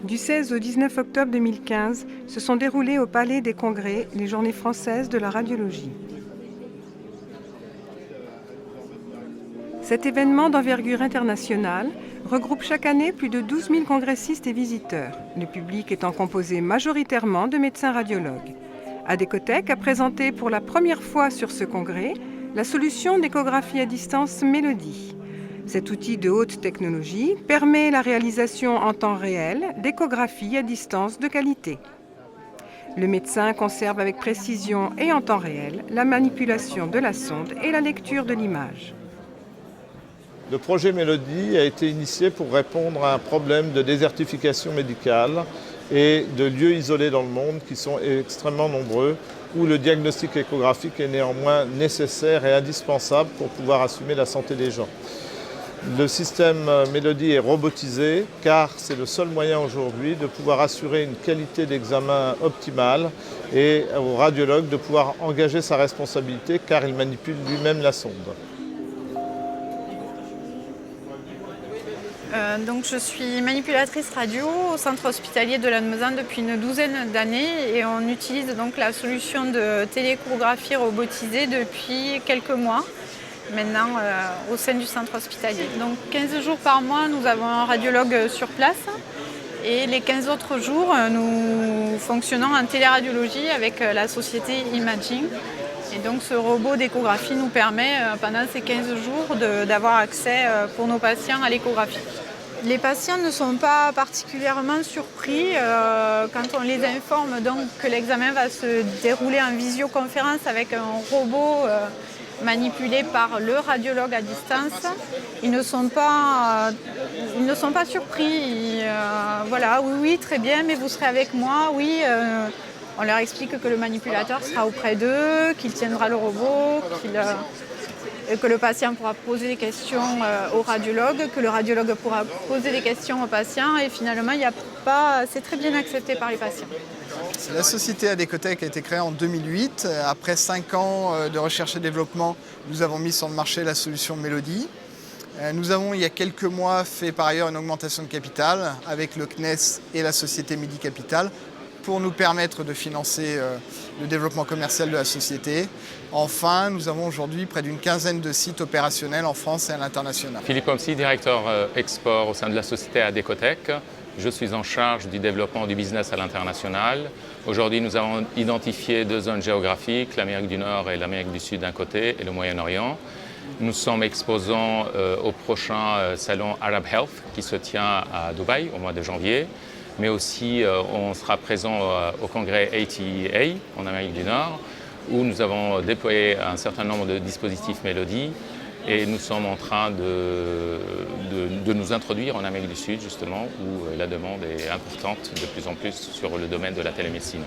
Du 16 au 19 octobre 2015, se sont déroulées au Palais des Congrès les Journées françaises de la radiologie. Cet événement d'envergure internationale regroupe chaque année plus de 12 000 congressistes et visiteurs, le public étant composé majoritairement de médecins radiologues. Adécotech a présenté pour la première fois sur ce congrès la solution d'échographie à distance Melody. Cet outil de haute technologie permet la réalisation en temps réel d'échographies à distance de qualité. Le médecin conserve avec précision et en temps réel la manipulation de la sonde et la lecture de l'image. Le projet Melody a été initié pour répondre à un problème de désertification médicale et de lieux isolés dans le monde qui sont extrêmement nombreux, où le diagnostic échographique est néanmoins nécessaire et indispensable pour pouvoir assumer la santé des gens. Le système Melody est robotisé car c'est le seul moyen aujourd'hui de pouvoir assurer une qualité d'examen optimale et au radiologue de pouvoir engager sa responsabilité car il manipule lui-même la sonde. Donc je suis manipulatrice radio au centre hospitalier de Lannemezan depuis une douzaine d'années et on utilise donc la solution de télééchographie robotisée depuis quelques mois maintenant au sein du centre hospitalier. Donc 15 jours par mois, nous avons un radiologue sur place et les 15 autres jours, nous fonctionnons en téléradiologie avec la société Imaging. Et donc ce robot d'échographie nous permet pendant ces 15 jours d'avoir accès pour nos patients à l'échographie. Les patients ne sont pas particulièrement surpris quand on les informe donc que l'examen va se dérouler en visioconférence avec un robot manipulé par le radiologue à distance. Ils ne sont pas surpris. Voilà, oui, très bien, mais vous serez avec moi, oui. On leur explique que le manipulateur sera auprès d'eux, qu'il tiendra le robot, que le patient pourra poser des questions au radiologue, que le radiologue pourra poser des questions au patient et finalement, c'est très bien accepté par les patients. La société Adécotech a été créée en 2008. Après 5 ans de recherche et développement, nous avons mis sur le marché la solution Melody. Nous avons, il y a quelques mois, fait par ailleurs une augmentation de capital avec le CNES et la société Midi Capital pour nous permettre de financer le développement commercial de la société. Enfin, nous avons aujourd'hui près d'une quinzaine de sites opérationnels en France et à l'international. Philippe Homsi, directeur export au sein de la société Adécotech. Je suis en charge du développement du business à l'international. Aujourd'hui, nous avons identifié 2 zones géographiques, l'Amérique du Nord et l'Amérique du Sud d'un côté et le Moyen-Orient. Nous sommes exposants au prochain salon Arab Health qui se tient à Dubaï au mois de janvier. Mais aussi on sera présent au congrès ATEA en Amérique du Nord, où nous avons déployé un certain nombre de dispositifs Melody et nous sommes en train de nous introduire en Amérique du Sud, justement, où la demande est importante de plus en plus sur le domaine de la télémédecine.